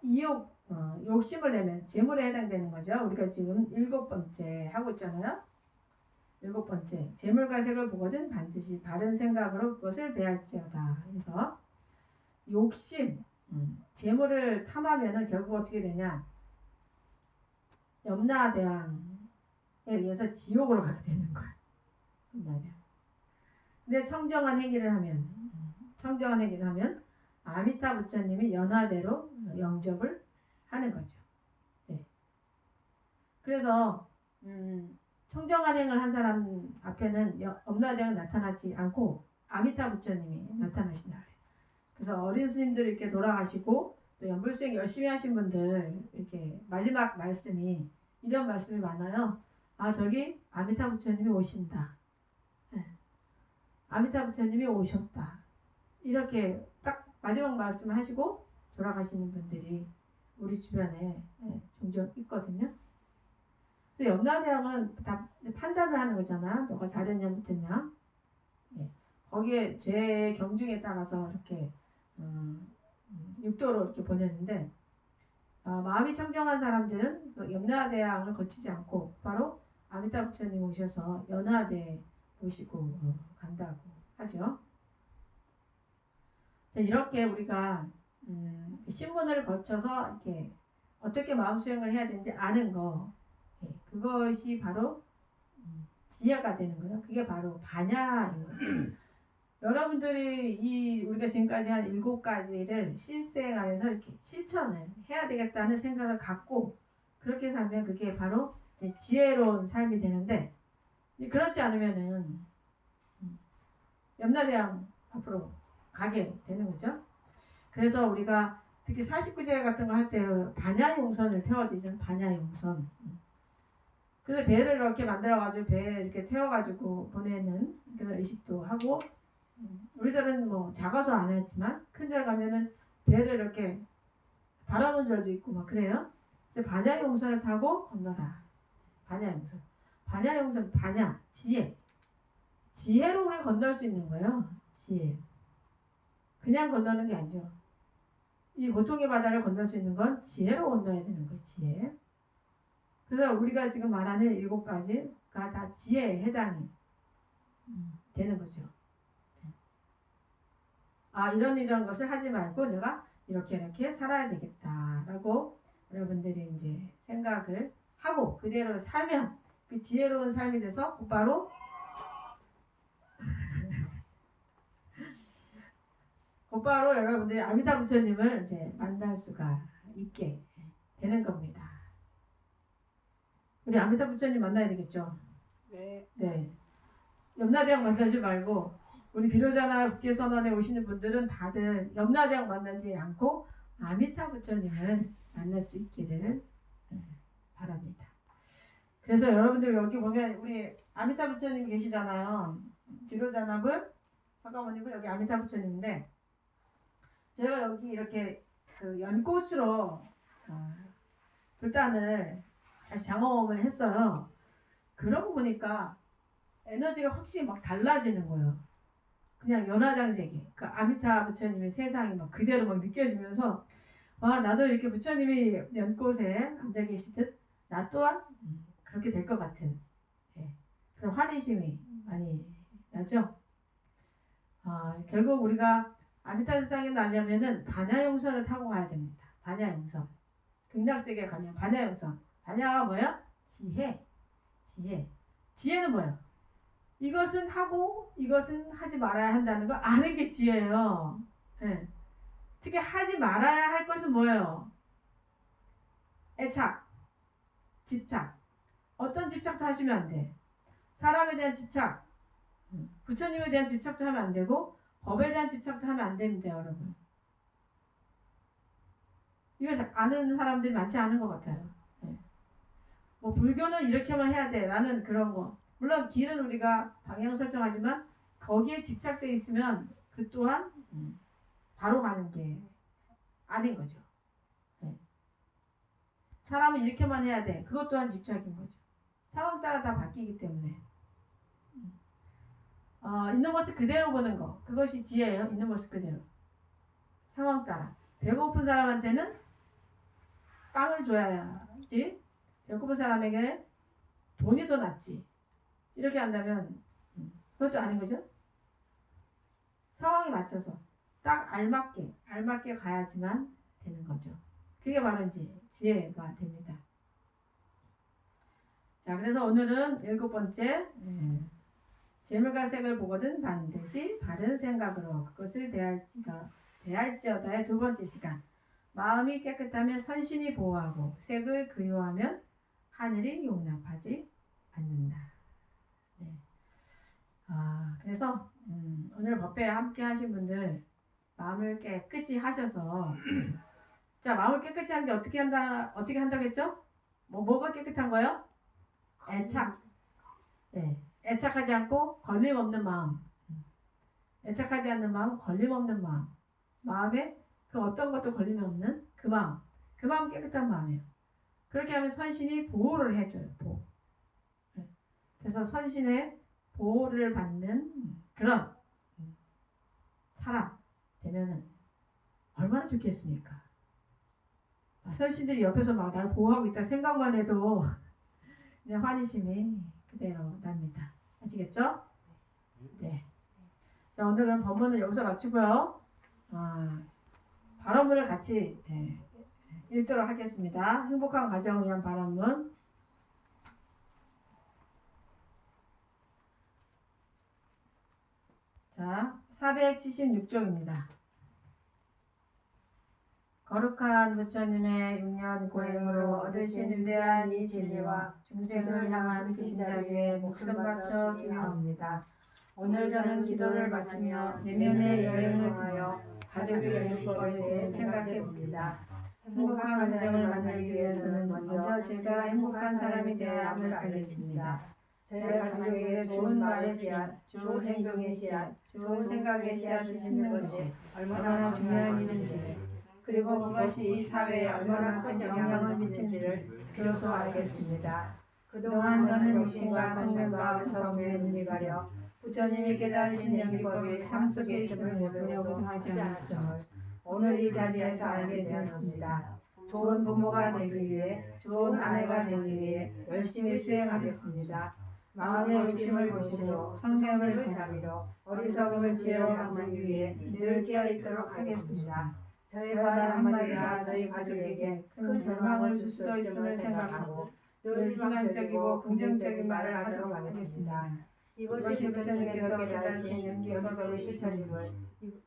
욕심을 내면 재물에 해당되는 거죠. 우리가 지금 7번째 하고 있잖아요. 7번째 재물과 색을 보거든 반드시 바른 생각으로 그것을 대할지어다. 그래서 욕심, 재물을 탐하면은 결국 어떻게 되냐? 염라대왕에 의해서 지옥으로 가게 되는 거야. 근데 청정한 행위를 하면 아미타 부처님이 연화대로 영접을 하는 거죠. 그래서 청정한 행을 한 사람 앞에는 염라대왕은 나타나지 않고 아미타 부처님이 나타나신다. 그래서 어린 스님들 이렇게 돌아가시고 또 연불수행 열심히 하신 분들 이렇게 마지막 말씀이 이런 말씀이 많아요. 저기 아미타 부처님이 오신다. 아미타 부처님이 오셨다. 이렇게 딱 마지막 말씀을 하시고 돌아가시는 분들이 우리 주변에 종종 있거든요. 그래서 염라대왕은 다 판단을 하는 거잖아. 너가 잘했냐 못했냐. 거기에 죄 경중에 따라서 이렇게 육도로 이렇게 보냈는데 마음이 청정한 사람들은 그 염라대왕을 거치지 않고 바로 아미타 부처님 오셔서 연화대 모시고 간다고 하죠. 자, 이렇게 우리가 신문을 거쳐서 이렇게 어떻게 마음 수행을 해야 되는지 아는 거, 그것이 바로 지혜가 되는 거예요. 그게 바로 반야인 거예요. 여러분들이 우리가 지금까지 한 7가지를 실생 안에서 이렇게 실천을 해야 되겠다는 생각을 갖고 그렇게 살면 그게 바로 이제 지혜로운 삶이 되는데, 그렇지 않으면은 염라대왕 앞으로 가게 되는 거죠. 그래서 우리가 특히 49제 같은 거 할 때 반야용선을 태워드리잖아요. 반야용선. 그래서 배를 이렇게 만들어가지고 배에 이렇게 태워가지고 보내는 그런 의식도 하고, 우리 절은 뭐 작아서 안 했지만 큰 절 가면은 배를 이렇게 달아놓은 절도 있고 막 그래요. 그래서 반야용선을 타고 건너라. 반야용선. 반야용선, 반야, 지혜. 지혜로 우리 건널 수 있는 거예요. 지혜. 그냥 건너는 게 아니죠. 이 고통의 바다를 건널 수 있는 건 지혜로 건너야 되는 거예요. 지혜. 그래서 우리가 지금 말하는 7가지가 다 지혜에 해당이 되는 거죠. 이런 것을 하지 말고 내가 이렇게 살아야 되겠다라고 여러분들이 이제 생각을 하고 그대로 살면 그 지혜로운 삶이 돼서 곧바로 여러분들이 아미타 부처님을 이제 만날 수가 있게 되는 겁니다. 우리 아미타 부처님 만나야 되겠죠? 네. 염라대왕 만나지 말고 우리 비로자나 국제선언에 오시는 분들은 다들 염라대왕 만나지 않고 아미타 부처님을 만날 수 있기를 바랍니다. 그래서 여러분들 여기 보면 우리 아미타 부처님 계시잖아요. 비로자나불 사가모니불 여기 아미타 부처님인데 제가 여기 이렇게 그 연꽃으로 불단을 다시 장엄을 했어요. 그러고 보니까 에너지가 확실히 막 달라지는 거예요. 그냥 연화장색이 그 아미타 부처님의 세상이 막 그대로 막 느껴지면서 와 나도 이렇게 부처님이 연꽃에 앉아 계시듯 나 또한 그렇게 될 것 같은 그런 환희심이 많이 나죠. 결국 우리가 아미타 세상에 나려면은 반야용선을 타고 가야 됩니다. 반야용선. 극락세계에 가면 반야용선. 반야가 뭐야? 지혜. 지혜는 뭐야? 이것은 하고 이것은 하지 말아야 한다는 걸 아는 게 지혜예요. 네. 특히 하지 말아야 할 것은 뭐예요? 애착, 집착. 어떤 집착도 하시면 안 돼. 사람에 대한 집착, 부처님에 대한 집착도 하면 안 되고 법에 대한 집착도 하면 안 됩니다, 여러분. 이거 아는 사람들이 많지 않은 것 같아요. 네. 뭐 불교는 이렇게만 해야 돼 라는 그런 거. 물론 길은 우리가 방향 설정하지만 거기에 집착되어 있으면 그 또한 바로 가는 게 아닌 거죠. 네. 사람은 이렇게만 해야 돼. 그것 또한 집착인 거죠. 상황 따라 다 바뀌기 때문에. 있는 모습 그대로 보는 거. 그것이 지혜예요. 있는 모습 그대로. 상황 따라. 배고픈 사람한테는 빵을 줘야지. 배고픈 사람에게 돈이 더 낫지. 이렇게 한다면 그것도 아닌 거죠. 상황에 맞춰서 딱 알맞게 가야지만 되는 거죠. 그게 바로 이제 지혜가 됩니다. 자, 그래서 오늘은 7번째 재물과 색을 보거든 반드시 바른 생각으로 그것을 대할지어다의 2번째 시간. 마음이 깨끗하면 선신이 보호하고 색을 그리워하면 하늘이 용납하지 않는다. 네. 그래서 오늘 법회에 함께 하신 분들 마음을 깨끗이 하셔서 자, 마음을 깨끗이 하는데 어떻게 한다고 했죠? 뭐가 깨끗한 거예요? 애착. 네. 애착하지 않고 걸림없는 마음. 애착하지 않는 마음, 걸림없는 마음. 마음에 그 어떤 것도 걸림이 없는 그 마음. 그 마음 깨끗한 마음이에요. 그렇게 하면 선신이 보호를 해줘요. 보호. 네. 그래서 선신의 보호를 받는 그런 사람 되면은 얼마나 좋겠습니까? 선씨들이 옆에서 막 나를 보호하고 있다 생각만 해도 그냥 환희심이 그대로 납니다. 아시겠죠? 네. 자, 오늘은 본문은 여기서 마치고요. 발언문을 같이 읽도록 하겠습니다. 행복한 가정을 위한 발언문. 자, 476쪽입니다. 거룩한 부처님의 6년 고행으로 얻으신 위대한 이 진리와 중생을 향한 그 신자위에 목숨 바쳐 기도합니다. 오늘 저는 기도를 마치며 내면의 여행을 통하여 가족의 영유법에 대해 생각해 봅니다. 행복한 가정을 만들기 위해서는 먼저 제가 행복한 사람이 되어야 함을 알겠습니다. 제 가족에게 좋은 말의 씨앗, 좋은 행동의 씨앗, 좋은 생각의 씨앗을 심는 것이 얼마나 중요한 일인지, 그리고 그것이 이 사회에 얼마나 큰 영향을 미치는지를 비로소 알겠습니다. 그동안 저는 육신과 성령과 성부의 눈이 가려 부처님이 깨달으신 연기법이 삶 속에 있음을 보려고도 하지 않았음을 오늘 이 자리에서 알게 되었습니다. 좋은 부모가 되기 위해, 좋은 아내가 되기 위해 열심히 수행하겠습니다. 마음의 욕심을 보시고 성경을 자비로 어리석음을 지혜로 만들기 위해 늘 깨어있도록 하겠습니다. 저희 말 한마디가 저희 가족에게 큰 절망을 줄 수도 있음을 생각하고 늘 희망적이고 긍정적인 말을 하도록 하겠습니다. 이것이 부처님께서 깨달으신 연기법의 실천임을,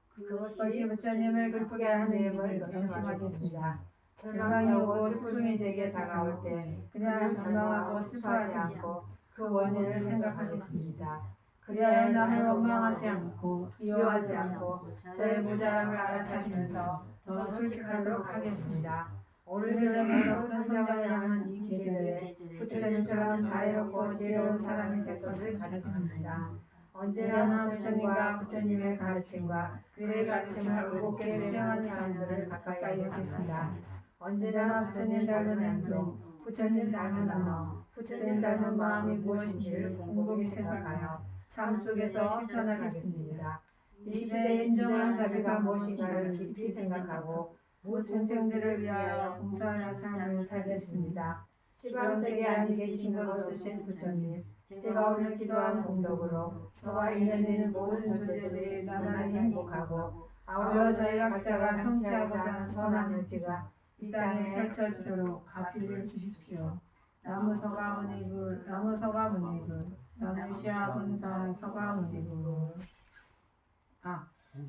그것이 부처님을 기쁘게 하는 일을 명심하겠습니다. 절망이 오고 슬픔이 제게 다가올 때 그냥 절망하고 슬퍼하지 않고 그 원인을 생각하겠습니다. 그래야 남을 원망하지 않고 비호하지 않고 저의 모자람을 알아차리면서 더 솔직하도록 하겠습니다. 오늘 저는 높은 성장을 향한 이 계절에 부처님처럼 자유롭고 지혜로운 사람이 될 것을 다짐합니다. 언제나 부처님과 부처님의 가르침과 그의 가르침을 올곧게 수행하는 사람들을 가까이 하겠습니다. 언제나 부처님 닮은 행동, 부처님 닮은 언어, 부처님 닮은 마음이 무엇인지를 곰곰이 생각하여 삶 속에서 실천하겠습니다. 이 시대의 진정한 자비가 무엇인가를 깊이 생각하고 모든 생들을 위하여 봉사하는 삶을 살겠습니다. 시방세계 안에 계신 것 없으신 부처님, 제가 오늘 기도하는 공덕으로 저와 인연있는 모든 존재들이 나날이 행복하고 아울러 저희 각자가 성취하고자 하는 선한 의지가 이 땅에 펼쳐지도록 가피를 주십시오. 나무 서가모니불, 나무 서가모니불, 나무 시아분사 서가모니불.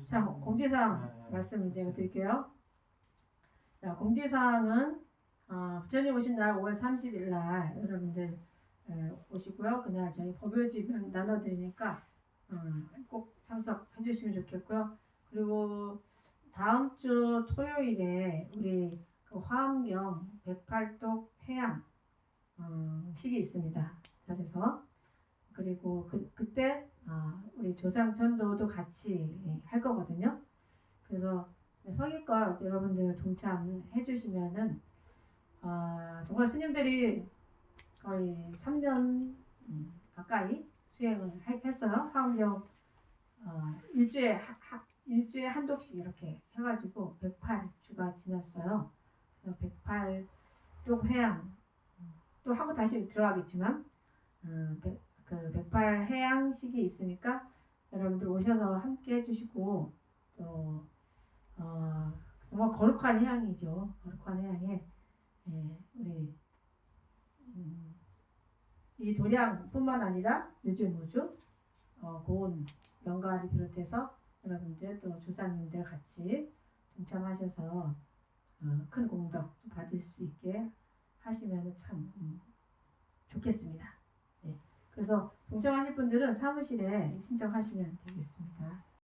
자, 공지사항 말씀 이제 드릴게요. 자, 공지사항은 부처님 오신 날 5월 30일 날 여러분들 오시고요. 그날 저희 법요집 나눠드리니까 꼭 참석해 주시면 좋겠고요. 그리고 다음 주 토요일에 우리 그 화엄경 108독 회양 식이 있습니다. 그래서 그리고 그때 우리 조상 천도도 같이 할 거거든요. 그래서 성의껏 여러분들 동참해 주시면은 정말 스님들이 거의 3년 가까이 수행을 했어요. 화엄경 일주에 한 독씩 이렇게 해가지고 108주가 지났어요. 108독 회양 또 하고 다시 들어가겠지만 그 108해양식이 있으니까 여러분들 오셔서 함께 해주시고 또 정말 거룩한 해양이죠. 거룩한 해양에 우리 이 도량뿐만 아니라 요즘 우주 고온 명가를 비롯해서 여러분들 또 조상님들 같이 동참하셔서 큰 공덕 받을 수 있게 하시면 참 좋겠습니다. 네. 그래서 동참하실 분들은 사무실에 신청하시면 되겠습니다.